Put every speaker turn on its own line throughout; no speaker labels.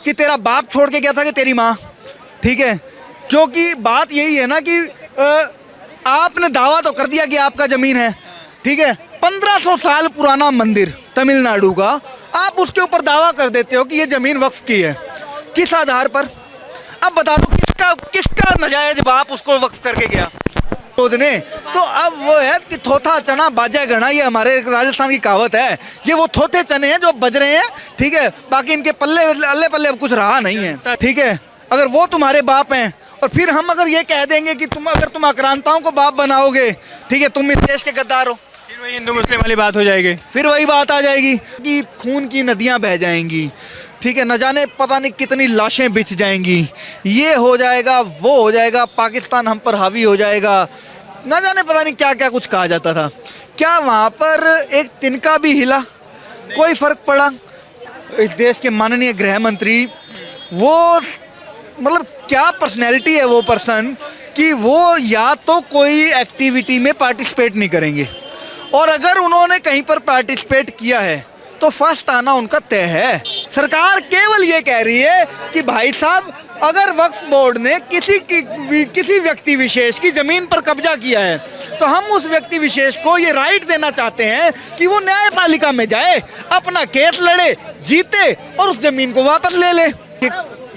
कि तेरा बाप छोड़ के गया था कि तेरी माँ, ठीक है। क्योंकि बात यही है ना कि आपने दावा तो कर दिया कि आपका ज़मीन है, ठीक है। 1500 साल पुराना मंदिर तमिलनाडु का, आप उसके ऊपर दावा कर देते हो कि ये ज़मीन वक्फ की है। किस आधार पर? अब बता दो किसका नजायज बाप उसको वक्फ करके गया ने। तो अब वो है कि थोथा चना बाजा गणा, ये हमारे राजस्थान की कहावत है। ये वो थोथे चने हैं जो बज रहे हैं, ठीक है। बाकी इनके पल्ले अल्ले पल्ले अब कुछ रहा नहीं है, ठीक है। अगर वो तुम्हारे बाप हैं और फिर हम अगर ये कह देंगे कि अगर तुम आक्रांताओं को बाप बनाओगे, ठीक है, तुम इस देश के गद्दार हो,
फिर वही हिंदू मुस्लिम वाली बात हो जाएगी।
फिर वही बात आ जाएगी कि खून की नदियां बह जाएंगी, ठीक है। न जाने पता नहीं कितनी लाशें बिछ जाएंगी, ये हो जाएगा, वो हो जाएगा, पाकिस्तान हम पर हावी हो जाएगा, न जाने पता नहीं क्या क्या कुछ कहा जाता था। क्या वहाँ पर एक तिनका भी हिला? कोई फर्क पड़ा? इस देश के माननीय गृह मंत्री, वो मतलब क्या पर्सनैलिटी है वो पर्सन कि वो या तो कोई एक्टिविटी में पार्टिसिपेट नहीं करेंगे, और अगर उन्होंने कहीं पर पार्टिसिपेट किया है तो फर्स्ट आना उनका तय है। सरकार केवल ये कह रही है कि भाई साहब, अगर वक्फ बोर्ड ने किसी व्यक्ति विशेष की ज़मीन पर कब्जा किया है तो हम उस व्यक्ति विशेष को ये राइट देना चाहते हैं कि वो न्यायपालिका में जाए, अपना केस लड़े, जीते और उस ज़मीन को वापस ले ले।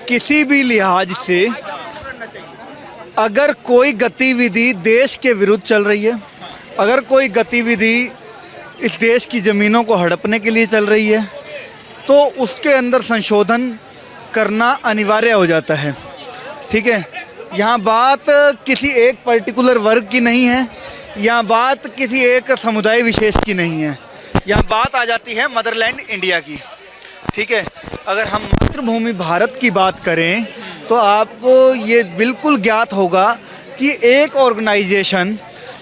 किसी भी लिहाज से अगर कोई गतिविधि देश के विरुद्ध चल रही है, अगर कोई गतिविधि इस देश की ज़मीनों को हड़पने के लिए चल रही है, तो उसके अंदर संशोधन करना अनिवार्य हो जाता है, ठीक है। यहाँ बात किसी एक पर्टिकुलर वर्ग की नहीं है, यहाँ बात किसी एक समुदाय विशेष की नहीं है, यहाँ बात आ जाती है मदरलैंड इंडिया की, ठीक है। अगर हम मातृभूमि भारत की बात करें तो आपको ये बिल्कुल ज्ञात होगा कि एक ऑर्गेनाइजेशन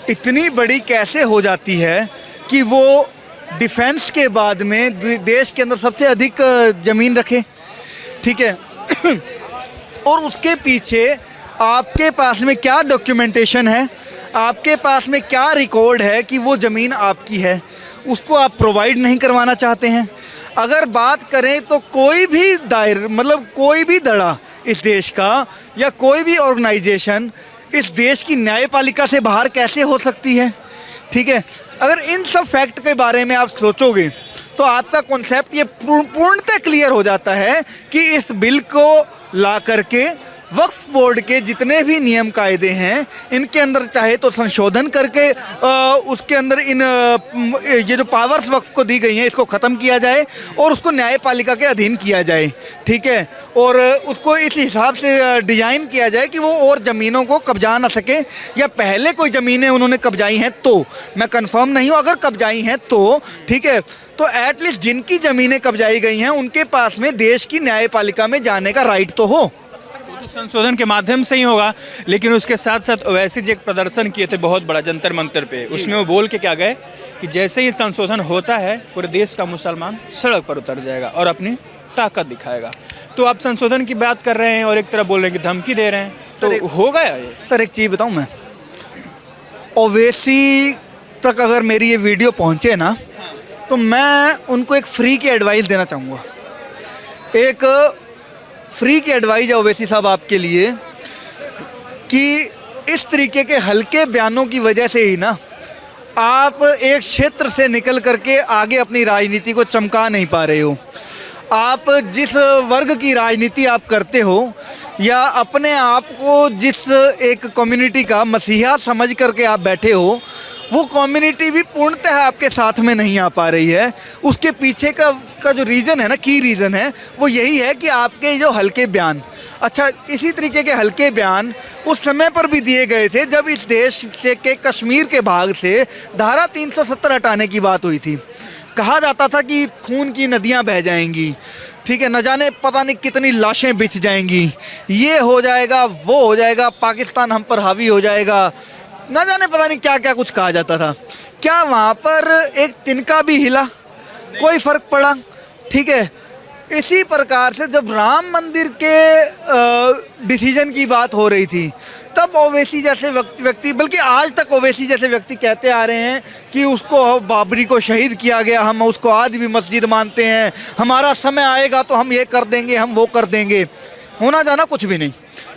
इतनी बड़ी कैसे हो जाती है कि वो डिफेंस के बाद में देश के अंदर सबसे अधिक ज़मीन रखे, ठीक है। और उसके पीछे आपके पास में क्या डॉक्यूमेंटेशन है, आपके पास में क्या रिकॉर्ड है कि वो ज़मीन आपकी है, उसको आप प्रोवाइड नहीं करवाना चाहते हैं। अगर बात करें तो कोई भी दायर मतलब कोई भी धड़ा इस देश का या कोई भी ऑर्गेनाइजेशन इस देश की न्यायपालिका से बाहर कैसे हो सकती है, ठीक है। अगर इन सब फैक्ट के बारे में आप सोचोगे तो आपका कॉन्सेप्ट ये पूर्णतः क्लियर हो जाता है कि इस बिल को ला करके वक्फ बोर्ड के जितने भी नियम कायदे हैं इनके अंदर चाहे तो संशोधन करके उसके अंदर ये जो पावर्स वक्फ को दी गई हैं इसको ख़त्म किया जाए और उसको न्यायपालिका के अधीन किया जाए, ठीक है। और उसको इस हिसाब से डिज़ाइन किया जाए कि वो और ज़मीनों को कब्जा ना सके, या पहले कोई ज़मीनें उन्होंने कब्जाई हैं तो, मैं कंफर्म नहीं हूँ, अगर कब्जाई हैं तो ठीक है, तो एटलीस्ट जिनकी ज़मीनें कब्जाई गई हैं उनके पास में देश की न्यायपालिका में जाने का राइट तो हो।
संशोधन के माध्यम से ही होगा, लेकिन उसके साथ साथ ओवैसी जी एक प्रदर्शन किए थे बहुत बड़ा जंतर मंतर पे, उसमें वो बोल के क्या गए कि जैसे ही संशोधन होता है पूरे देश का मुसलमान सड़क पर उतर जाएगा और अपनी ताकत दिखाएगा। तो आप संशोधन की बात कर रहे हैं और एक तरफ बोल रहे हैं कि धमकी दे रहे हैं, तो होगा ये?
सर एक चीज़ बताऊँ मैं, ओवैसी तक अगर मेरी ये वीडियो पहुँचे ना तो मैं उनको एक फ्री की एडवाइस देना चाहूँगा। एक फ्री की एडवाइस है ओवैसी साहब आपके लिए कि इस तरीके के हल्के बयानों की वजह से ही ना आप एक क्षेत्र से निकल करके आगे अपनी राजनीति को चमका नहीं पा रहे हो। आप जिस वर्ग की राजनीति आप करते हो या अपने आप को जिस एक कम्युनिटी का मसीहा समझ करके आप बैठे हो, वो कम्युनिटी भी पूर्णतः आपके साथ में नहीं आ पा रही है। उसके पीछे का जो रीज़न है ना, की रीज़न है, वो यही है कि आपके जो हल्के बयान, अच्छा इसी तरीके के हल्के बयान उस समय पर भी दिए गए थे जब इस देश से के कश्मीर के भाग से धारा 370 हटाने की बात हुई थी। कहा जाता था कि खून की नदियां बह जाएंगी, ठीक है, न जाने पता नहीं कितनी लाशें बिछ जाएंगी, ये हो जाएगा, वो हो जाएगा, पाकिस्तान हम पर हावी हो जाएगा, न जाने पता नहीं क्या क्या कुछ कहा जाता था। क्या वहाँ पर एक तिनका भी हिला? कोई फर्क पड़ा? ठीक है। इसी प्रकार से जब राम मंदिर के डिसीजन की बात हो रही थी तब ओवैसी जैसे व्यक्ति बल्कि आज तक ओवैसी जैसे व्यक्ति कहते आ रहे हैं कि उसको बाबरी को शहीद किया गया, हम उसको आज भी मस्जिद मानते हैं, हमारा समय आएगा तो हम ये कर देंगे, हम वो कर देंगे। होना जाना कुछ भी नहीं,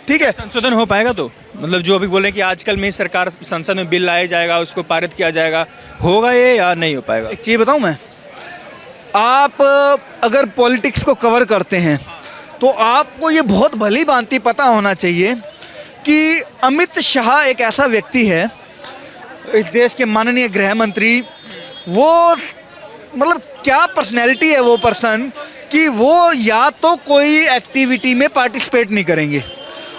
ठीक है।
संशोधन हो पाएगा तो मतलब जो अभी बोले कि आजकल में ही सरकार संसद में बिल लाया जाएगा, उसको पारित किया जाएगा, होगा ये या नहीं हो पाएगा?
एक चीज़ बताऊं मैं, आप अगर पॉलिटिक्स को कवर करते हैं तो आपको ये बहुत भली भांति पता होना चाहिए कि अमित शाह एक ऐसा व्यक्ति है, इस देश के माननीय गृह मंत्री, वो मतलब क्या पर्सनैलिटी है वो पर्सन कि वो या तो कोई एक्टिविटी में पार्टिसिपेट नहीं करेंगे,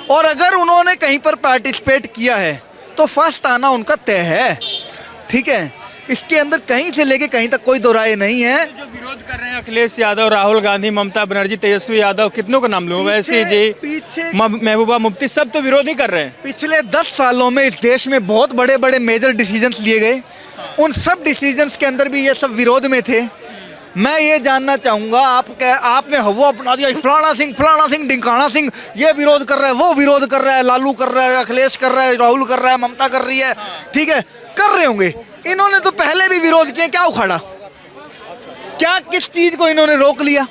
और अगर उन्होंने कहीं पर पार्टिसिपेट किया है तो फर्स्ट आना उनका तय है, ठीक है। इसके अंदर कहीं से लेके कहीं तक कोई दो राय नहीं है।
जो विरोध कर रहे हैं अखिलेश यादव, राहुल गांधी, ममता बनर्जी, तेजस्वी यादव, कितनों का नाम लूं, वैसे जी
पीछे
महबूबा मुफ्ती, सब तो विरोध ही कर रहे हैं।
पिछले 10 सालों में इस देश में बहुत बड़े बड़े मेजर डिसीजंस लिए गए, उन सब डिसीजंस के अंदर भी ये सब विरोध में थे। मैं ये जानना चाहूँगा, आपने हवा अपना दिया, फलाना सिंह ढिंकाना सिंह ये विरोध कर रहा है, वो विरोध कर रहा है, लालू कर रहा है, अखिलेश कर रहा है, राहुल कर रहा है, ममता कर रही है, ठीक है, कर रहे होंगे। इन्होंने तो पहले भी विरोध किया, क्या उखाड़ा, क्या किस चीज़ को इन्होंने रोक लिया?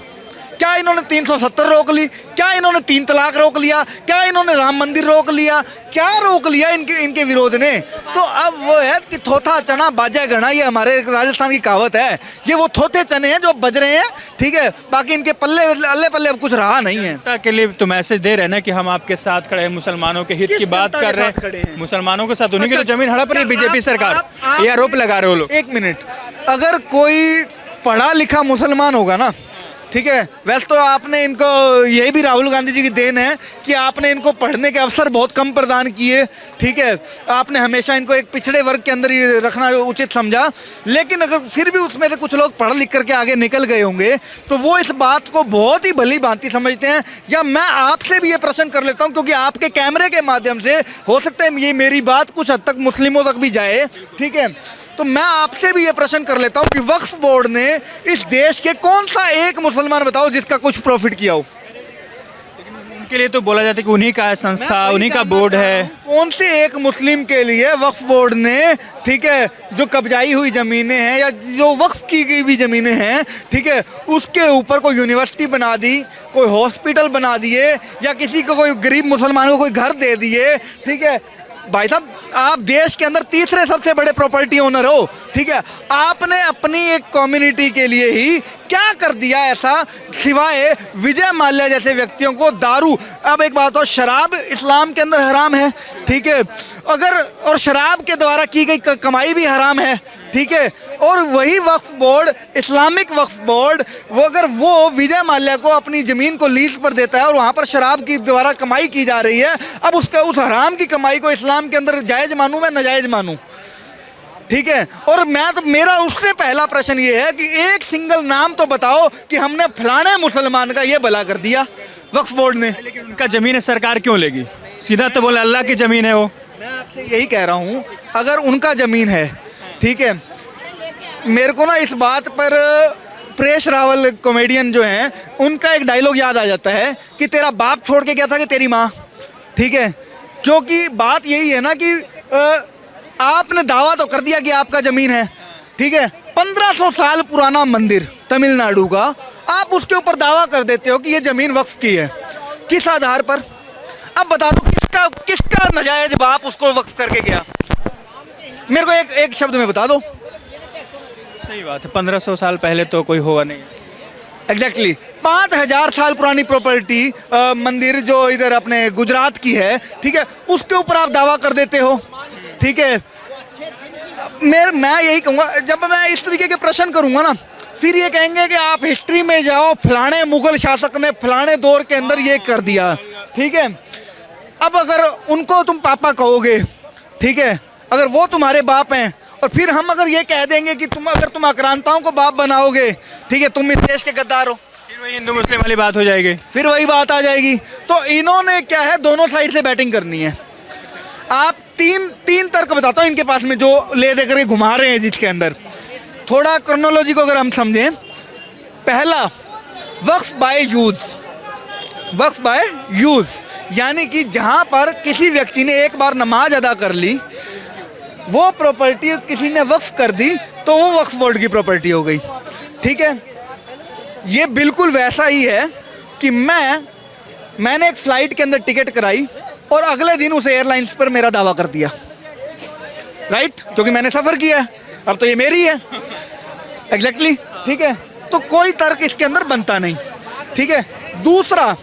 क्या इन्होंने 370 रोक ली? क्या इन्होंने 3 तलाक रोक लिया? क्या इन्होंने राम मंदिर रोक लिया? क्या रोक लिया इनके विरोध ने? तो अब वो है कि थोथा चना बाजा गणा, ये हमारे राजस्थान की कहावत है, ये वो थोथे चने हैं जो बज रहे हैं, ठीक है, बाकी इनके पल्ले अल्ले पल्ले अब कुछ रहा नहीं है।
जनता के लिए तो मैसेज दे रहे हैं ना कि हम आपके साथ खड़े हैं, मुसलमानों के हित की बात कर रहे हैं, मुसलमानों के साथ, उन्हीं की तो जमीन हड़प रही है बीजेपी सरकार, ये आरोप लगा रहे हो लोग।
एक मिनट, अगर कोई पढ़ा लिखा मुसलमान होगा ना, ठीक है, वैसे तो आपने इनको, यही भी राहुल गांधी जी की देन है कि आपने इनको पढ़ने के अवसर बहुत कम प्रदान किए, ठीक है, आपने हमेशा इनको एक पिछड़े वर्ग के अंदर ही रखना उचित समझा। लेकिन अगर फिर भी उसमें से कुछ लोग पढ़ लिख करके आगे निकल गए होंगे तो वो इस बात को बहुत ही भली भांति समझते हैं। या मैं आपसे भी ये प्रश्न कर लेता हूँ, क्योंकि आपके कैमरे के माध्यम से हो सकता है ये मेरी बात कुछ हद तक मुस्लिमों तक भी जाए, ठीक है, तो मैं आपसे भी ये प्रश्न कर लेता हूँ कि वक्फ बोर्ड ने इस देश के कौन सा एक मुसलमान बताओ जिसका कुछ प्रॉफिट किया हो?
उनके लिए तो बोला जाता है कि उन्हीं का है संस्था, उन्हीं का बोर्ड है।
कौन से एक मुस्लिम के लिए वक्फ बोर्ड ने, ठीक है, जो कब्जाई हुई ज़मीनें हैं या जो वक्फ की गई भी ज़मीनें हैं, ठीक है, उसके ऊपर कोई यूनिवर्सिटी बना दी, कोई हॉस्पिटल बना दिए, या किसी को कोई गरीब मुसलमान को कोई घर दे दिए, ठीक है। भाई साहब, आप देश के अंदर तीसरे सबसे बड़े प्रॉपर्टी ओनर हो, ठीक है, आपने अपनी एक कम्युनिटी के लिए ही क्या कर दिया ऐसा, सिवाय विजय माल्या जैसे व्यक्तियों को दारू। अब एक बात हो, शराब इस्लाम के अंदर हराम है, ठीक है, अगर और शराब के द्वारा की गई कमाई भी हराम है, ठीक है, और वही वक्फ बोर्ड, इस्लामिक वक्फ बोर्ड, वो अगर वो विजय माल्या को अपनी ज़मीन को लीज पर देता है और वहाँ पर शराब की द्वारा कमाई की जा रही है, अब उसका उस हराम की कमाई को इस्लाम के अंदर जायज़ मानूँ मैं नाजायज़ मानूँ? ठीक है, और मैं तो, मेरा उससे पहला प्रश्न ये है कि एक सिंगल नाम तो बताओ कि हमने फलाने मुसलमान का ये भला कर दिया वक्फ बोर्ड ने।
लेकिन उनका ज़मीन है, सरकार क्यों लेगी? सीधा तो बोले अल्लाह की ज़मीन है वो।
मैं आपसे यही कह रहा हूँ, अगर उनका ज़मीन है, ठीक है, मेरे को ना इस बात पर परेश रावल कॉमेडियन जो हैं, उनका एक डायलॉग याद आ जाता है कि तेरा बाप छोड़ के गया था कि तेरी माँ, ठीक है, क्योंकि बात यही है ना कि आपने दावा तो कर दिया कि आपका ज़मीन है, ठीक है, 1500 साल पुराना मंदिर तमिलनाडु का, आप उसके ऊपर दावा कर देते हो कि ये ज़मीन वक्फ की है, किस आधार पर? अब बता दो किसका नाजायज बाप उसको वक्फ करके गया? मेरे को एक शब्द में बता दो।
सही बात है, 1500 साल पहले तो कोई हुआ नहीं।
एग्जैक्टली 5000 साल पुरानी प्रॉपर्टी मंदिर जो इधर अपने गुजरात की है, ठीक है, उसके ऊपर आप दावा कर देते हो, ठीक है। मैं यही कहूँगा, जब मैं इस तरीके के प्रश्न करूँगा ना, फिर ये कहेंगे कि आप हिस्ट्री में जाओ, फलाने मुगल शासक ने फलाने दौर के अंदर ये कर दिया, ठीक है। अब अगर उनको तुम पापा कहोगे, ठीक है, अगर वो तुम्हारे बाप हैं, और फिर हम अगर ये कह देंगे कि अगर तुम आक्रांताओं को बाप बनाओगे, ठीक है, तुम इस देश के गद्दार हो,
फिर वही हिंदू मुस्लिम वाली बात हो जाएगी,
फिर वही बात आ जाएगी। तो इन्होंने क्या है, दोनों साइड से बैटिंग करनी है। आप तीन तर्क बताता हूँ इनके पास में जो ले दे करके घुमा रहे हैं, जिसके अंदर थोड़ा क्रोनोलॉजी को अगर हम समझें, पहला वक्फ बाय यूज़, वक्फ बाय यूज़ यानी कि जहाँ पर किसी व्यक्ति ने एक बार नमाज अदा कर ली, वो प्रॉपर्टी किसी ने वक्फ कर दी, तो वो वक्फ बोर्ड की प्रॉपर्टी हो गई। ठीक है, ये बिल्कुल वैसा ही है कि मैंने एक फ़्लाइट के अंदर टिकट कराई और अगले दिन उस एयरलाइंस पर मेरा दावा कर दिया, राइट, क्योंकि मैंने सफ़र किया है, अब तो ये मेरी है। एग्जैक्टली, ठीक है, तो कोई तर्क इसके अंदर बनता नहीं। ठीक है, दूसरा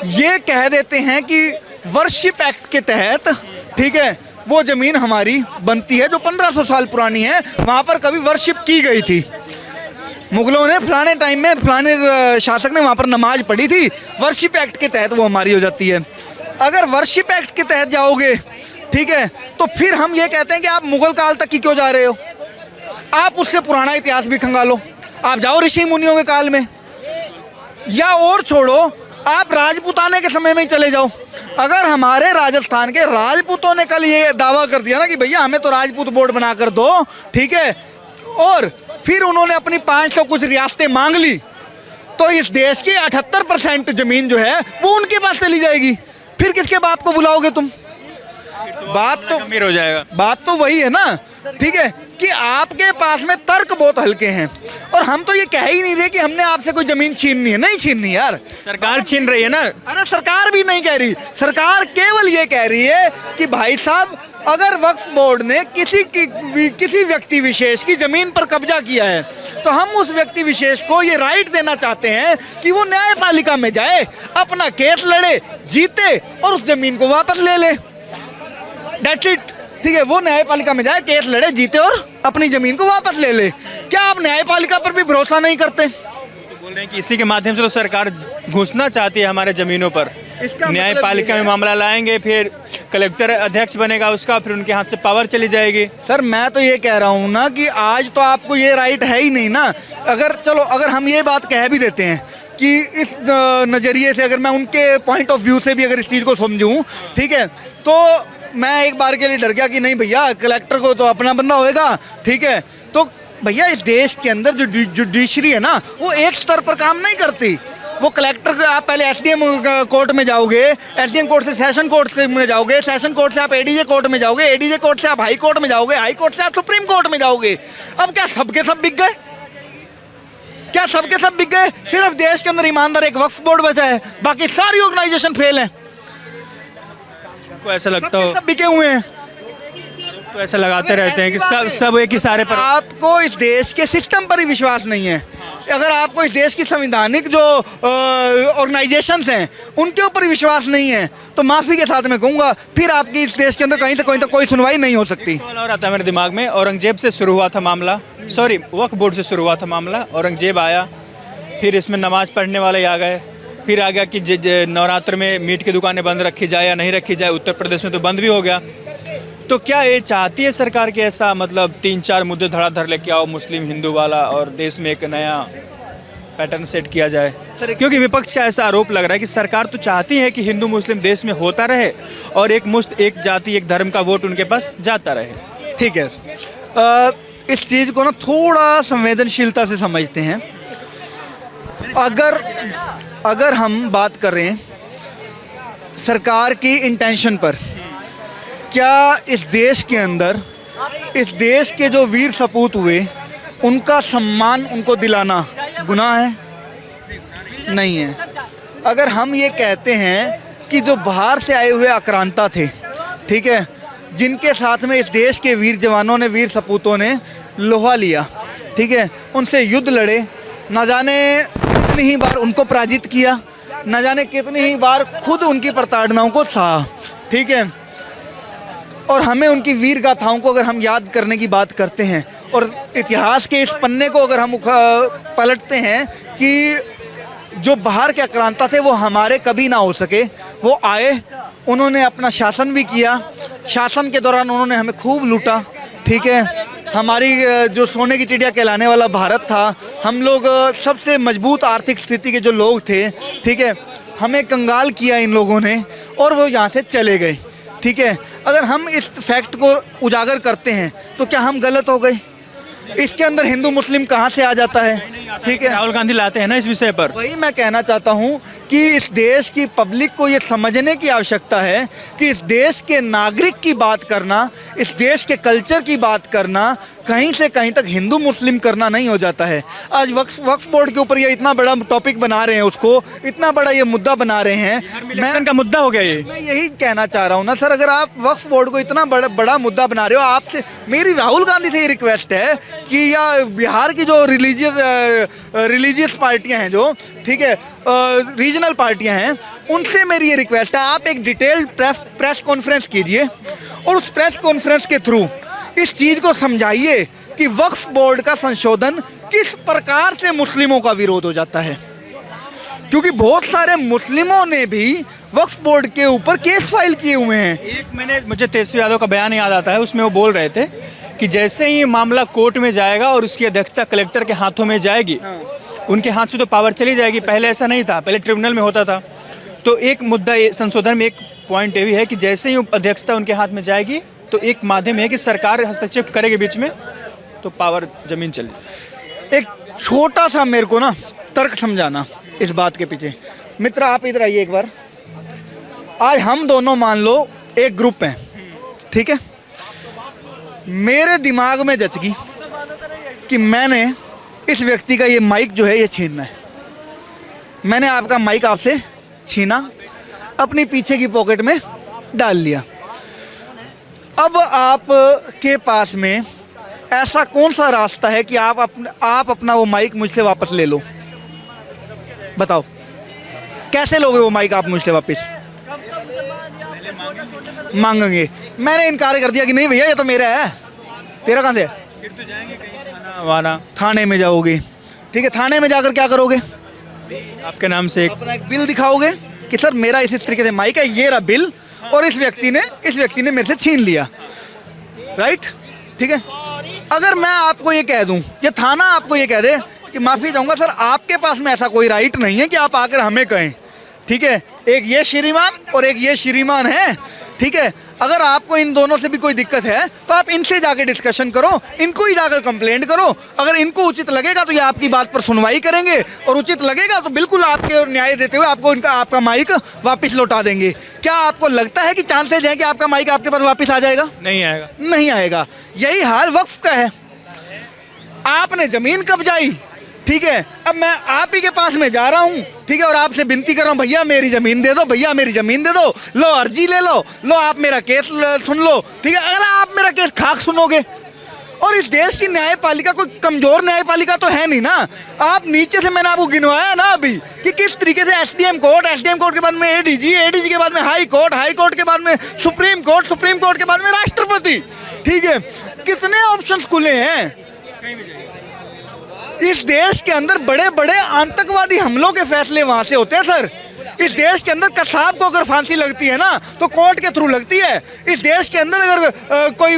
ये कह देते हैं कि वर्शिप एक्ट के तहत, ठीक है, वो ज़मीन हमारी बनती है जो 1500 साल पुरानी है, वहाँ पर कभी वर्शिप की गई थी, मुगलों ने फलाने टाइम में फलाने शासक ने वहाँ पर नमाज पढ़ी थी, वर्शिप एक्ट के तहत वो हमारी हो जाती है। अगर वर्शिप एक्ट के तहत जाओगे, ठीक है, तो फिर हम ये कहते हैं कि आप मुगल काल तक की क्यों जा रहे हो, आप उससे पुराना इतिहास भी खंगालो, आप जाओ ऋषि मुनियों के काल में, या और छोड़ो आप राजपूताने के समय में ही चले जाओ। अगर हमारे राजस्थान के राजपूतों ने कल ये दावा कर दिया ना कि भैया हमें तो राजपूत बोर्ड बना कर दो, ठीक है, और फिर उन्होंने अपनी 500 कुछ रियासतें मांग ली, तो इस देश की 78% ज़मीन जो है वो उनके पास चली जाएगी। फिर किसके बात को बुलाओगे तुम? बात तो
गंभीर हो जाएगा।
बात तो वही है ना, ठीक है, कि आपके पास में तर्क बहुत हल्के हैं, और हम तो ये कह ही नहीं रहे कि हमने आपसे कोई ज़मीन छीननी है, नहीं छीननी यार,
सरकार छीन रही है ना।
अरे सरकार भी नहीं कह रही, सरकार केवल ये कह रही है कि भाई साहब अगर वक्फ बोर्ड ने किसी व्यक्ति विशेष की ज़मीन पर कब्जा किया है, तो हम उस व्यक्ति विशेष को ये राइट देना चाहते हैं कि वो न्यायपालिका में जाए, अपना केस लड़े, जीते और उस ज़मीन को वापस ले ले। That's it, ठीक है, वो न्यायपालिका में जाए, केस लड़े, जीते और अपनी ज़मीन को वापस ले ले। क्या आप न्यायपालिका पर भी भरोसा नहीं करते?
बोल रहे हैं कि इसी के माध्यम से तो सरकार घुसना चाहती है हमारे ज़मीनों पर,
इसका
न्यायपालिका
मतलब
में मामला लाएंगे, फिर कलेक्टर अध्यक्ष बनेगा उसका, फिर उनके हाथ से पावर चली जाएगी।
सर मैं तो ये कह रहा हूँ ना कि आज तो आपको ये राइट है ही नहीं ना। अगर चलो अगर हम ये बात कह भी देते हैं कि इस नज़रिए से, अगर मैं उनके पॉइंट ऑफ व्यू से भी अगर इस चीज़ को समझूँ, ठीक है, तो मैं एक बार के लिए डर गया कि नहीं भैया कलेक्टर को तो अपना बंदा होएगा, ठीक है, तो भैया इस देश के अंदर जो जुडिशरी है ना वो एक स्तर पर काम नहीं करती। वो कलेक्टर, आप पहले एसडीएम कोर्ट में जाओगे, एसडीएम कोर्ट से सेशन कोर्ट से में जाओगे, सेशन कोर्ट से आप एडीजे कोर्ट में जाओगे, एडीजे कोर्ट से आप हाई कोर्ट में जाओगे, हाई कोर्ट से आप सुप्रीम कोर्ट में जाओगे। अब क्या सबके सब बिक गए? क्या सबके सब बिक गए? सिर्फ देश के अंदर ईमानदार एक वक्फ बोर्ड बचा है, बाकी सारी ऑर्गेनाइजेशन फेल है।
को ऐसा लगता हो,
सब बिके हुए हैं,
तो ऐसा लगाते रहते हैं कि सब एक ही सारे पर।
आपको इस देश के सिस्टम पर ही विश्वास नहीं है, अगर आपको इस देश की संवैधानिक जो ऑर्गेनाइजेशंस हैं उनके ऊपर विश्वास नहीं है, तो माफ़ी के साथ मैं कहूँगा फिर आपकी इस देश के अंदर कहीं से कहीं तक कोई सुनवाई नहीं हो सकती।
सवाल और आता है मेरे दिमाग में, औरंगजेब से शुरू हुआ था मामला, सॉरी वक्फ बोर्ड से शुरू हुआ था मामला, औरंगजेब आया, फिर इसमें नमाज पढ़ने वाले आ गए, फिर आ गया कि नवरात्र में मीट की दुकानें बंद रखी जाए या नहीं रखी जाए, उत्तर प्रदेश में तो बंद भी हो गया। तो क्या ये चाहती है सरकार कि ऐसा मतलब 3-4 मुद्दे धड़ाधड़ लेके आओ मुस्लिम हिंदू वाला और देश में एक नया पैटर्न सेट किया जाए? क्योंकि विपक्ष का ऐसा आरोप लग रहा है कि सरकार तो चाहती है कि हिंदू मुस्लिम देश में होता रहे और एक जाति एक धर्म का वोट उनके पास जाता रहे।
ठीक है, इस चीज़ को ना थोड़ा संवेदनशीलता से समझते हैं। अगर हम बात करें सरकार की इंटेंशन पर, क्या इस देश के अंदर इस देश के जो वीर सपूत हुए उनका सम्मान उनको दिलाना गुनाह है? नहीं है। अगर हम ये कहते हैं कि जो बाहर से आए हुए आक्रांता थे, ठीक है, जिनके साथ में इस देश के वीर जवानों ने, वीर सपूतों ने लोहा लिया, ठीक है, उनसे युद्ध लड़े, न जाने कितनी ही बार उनको पराजित किया, न जाने कितनी ही बार खुद उनकी प्रताड़नाओं को सहा, ठीक है, और हमें उनकी वीर गाथाओं को अगर हम याद करने की बात करते हैं और इतिहास के इस पन्ने को अगर हम पलटते हैं कि जो बाहर के आक्रांता थे वो हमारे कभी ना हो सके, वो आए, उन्होंने अपना शासन भी किया, शासन के दौरान उन्होंने हमें खूब लूटा, ठीक है, हमारी जो सोने की चिड़िया कहलाने वाला भारत था, हम लोग सबसे मजबूत आर्थिक स्थिति के जो लोग थे, ठीक है, हमें कंगाल किया इन लोगों ने और वो यहाँ से चले गए, ठीक है। अगर हम इस फैक्ट को उजागर करते हैं तो क्या हम गलत हो गए? इसके अंदर हिंदू मुस्लिम कहाँ से आ जाता है? ठीक है,
राहुल गांधी लाते हैं ना इस विषय पर।
वही मैं कहना चाहता हूँ कि इस देश की पब्लिक को ये समझने की आवश्यकता है कि इस देश के नागरिक की बात करना, इस देश के कल्चर की बात करना कहीं से कहीं तक हिंदू मुस्लिम करना नहीं हो जाता है। आज वक्फ बोर्ड के ऊपर ये इतना बड़ा टॉपिक बना रहे हैं, उसको इतना बड़ा ये मुद्दा बना रहे हैं।
इलेक्शन का मुद्दा हो गया ये।
मैं यही कहना चाह रहा हूँ ना सर, अगर आप वक्फ बोर्ड को इतना बड़ा मुद्दा बना रहे हो, आपसे मेरी राहुल गांधी से ये रिक्वेस्ट है कि या बिहार की जो रिलीजियस पार्टियां हैं, जो ठीक है रीजनल पार्टियां हैं, उनसे मेरी ये रिक्वेस्ट है, आप एक डिटेल्ड प्रेस कॉन्फ्रेंस कीजिए और उस प्रेस कॉन्फ्रेंस के थ्रू इस चीज़ को समझाइए कि वक्फ बोर्ड का संशोधन किस प्रकार से मुस्लिमों का विरोध हो जाता है। क्योंकि बहुत सारे मुस्लिमों ने भी वक्फ बोर्ड के ऊपर केस फाइल किए हुए हैं।
मुझे तेजस्वी यादव का बयान याद आता है, उसमें वो बोल रहे थे कि जैसे ही मामला कोर्ट में जाएगा और उसकी अध्यक्षता कलेक्टर के हाथों में जाएगी, उनके हाथ से तो पावर चली जाएगी। पहले ऐसा नहीं था, पहले ट्रिब्यूनल में होता था। तो एक मुद्दा संशोधन में एक पॉइंट ये भी है कि जैसे ही अध्यक्षता उनके हाथ में जाएगी तो एक माध्यम है कि सरकार हस्तक्षेप करेगी बीच में, तो पावर जमीन चले।
एक छोटा सा मेरे को ना तर्क समझाना इस बात के पीछे। मित्र आप इधर आइए एक बार। आज हम दोनों मान लो एक ग्रुप हैं, ठीक है, मेरे दिमाग में जच गई कि मैंने इस व्यक्ति का ये माइक जो है ये छीनना है। मैंने आपका माइक आपसे छीना, अपनी पीछे की पॉकेट में डाल लिया। अब आप के पास में ऐसा कौन सा रास्ता है कि आप अपना वो माइक मुझसे वापस ले लो? बताओ कैसे लोगे वो माइक आप मुझसे वापस? मांगेंगे। मैंने इनकार कर दिया कि नहीं भैया ये तो मेरा है, तेरा कहाँ से है?
फिर तो जाएंगे कहीं
थाने में जाओगे, ठीक है, थाने में जाकर क्या करोगे?
आपके नाम से
अपना एक बिल दिखाओगे कि सर मेरा इस तरीके से माइक है, ये रहा बिल, और इस व्यक्ति ने मेरे से छीन लिया, राइट? ठीक है। अगर मैं आपको ये कह दूं, ये थाना आपको ये कह दे कि माफ़ी चाहूँगा सर आपके पास में ऐसा कोई राइट नहीं है कि आप आकर हमें कहें, ठीक है, एक ये श्रीमान और एक ये श्रीमान है, ठीक है, अगर आपको इन दोनों से भी कोई दिक्कत है तो आप इनसे जाके डिस्कशन करो, इनको ही जाकर कंप्लेंट करो। अगर इनको उचित लगेगा तो ये आपकी बात पर सुनवाई करेंगे, और उचित लगेगा तो बिल्कुल आपके न्याय देते हुए आपको आपका माइक वापस लौटा देंगे। क्या आपको लगता है कि चांसेज हैं कि आपका माइक आपके पास वापस आ जाएगा?
नहीं आएगा,
नहीं आएगा। यही हाल वक्फ का है। आपने जमीन कब्जाई, ठीक है, अब मैं आप ही के पास में जा रहा हूँ, ठीक है, और आपसे विनती कर रहा हूँ भैया मेरी ज़मीन दे दो, भैया मेरी ज़मीन दे दो, लो अर्जी ले लो आप मेरा केस सुन लो, ठीक है। अगर आप मेरा केस खाक सुनोगे, और इस देश की न्यायपालिका कोई कमज़ोर न्यायपालिका तो है नहीं ना। आप नीचे से मैंने आपको गिनवाया ना अभी कि किस तरीके से एसडीएम कोर्ट के बाद में एडीजी के बाद में हाई कोर्ट के बाद में सुप्रीम कोर्ट के बाद में राष्ट्रपति, ठीक है, कितने ऑप्शंस खुले हैं। इस देश के अंदर बड़े बड़े आतंकवादी हमलों के फैसले वहाँ से होते हैं सर। इस देश के अंदर कसाब को अगर फांसी लगती है ना तो कोर्ट के थ्रू लगती है। इस देश के अंदर अगर कोई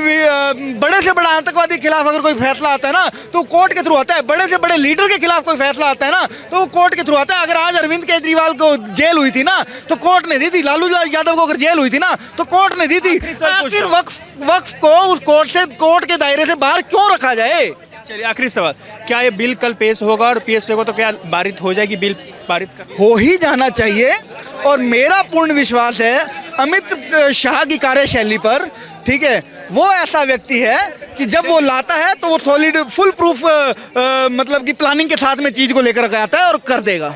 बड़े से बड़ा आतंकवादी के खिलाफ अगर कोई फैसला आता है ना तो कोर्ट के थ्रू आता है। बड़े से बड़े लीडर के खिलाफ कोई फैसला आता है ना तो कोर्ट के थ्रू आता है। अगर आज अरविंद केजरीवाल को जेल हुई थी ना तो कोर्ट ने दी थी, लालू यादव को अगर जेल हुई थी ना तो कोर्ट ने दी थी। आखिर वक्फ को उस कोर्ट के दायरे से बाहर क्यों रखा जाए?
चलिए आखिरी सवाल, क्या ये बिल कल पेश होगा और पेश होगा तो क्या पारित हो जाएगी? बिल पारित
हो ही जाना चाहिए और मेरा पूर्ण विश्वास है अमित शाह की कार्यशैली पर, ठीक है, वो ऐसा व्यक्ति है कि जब वो लाता है तो वो सॉलिड फुल प्रूफ मतलब कि प्लानिंग के साथ में चीज़ को लेकर आता है और कर देगा।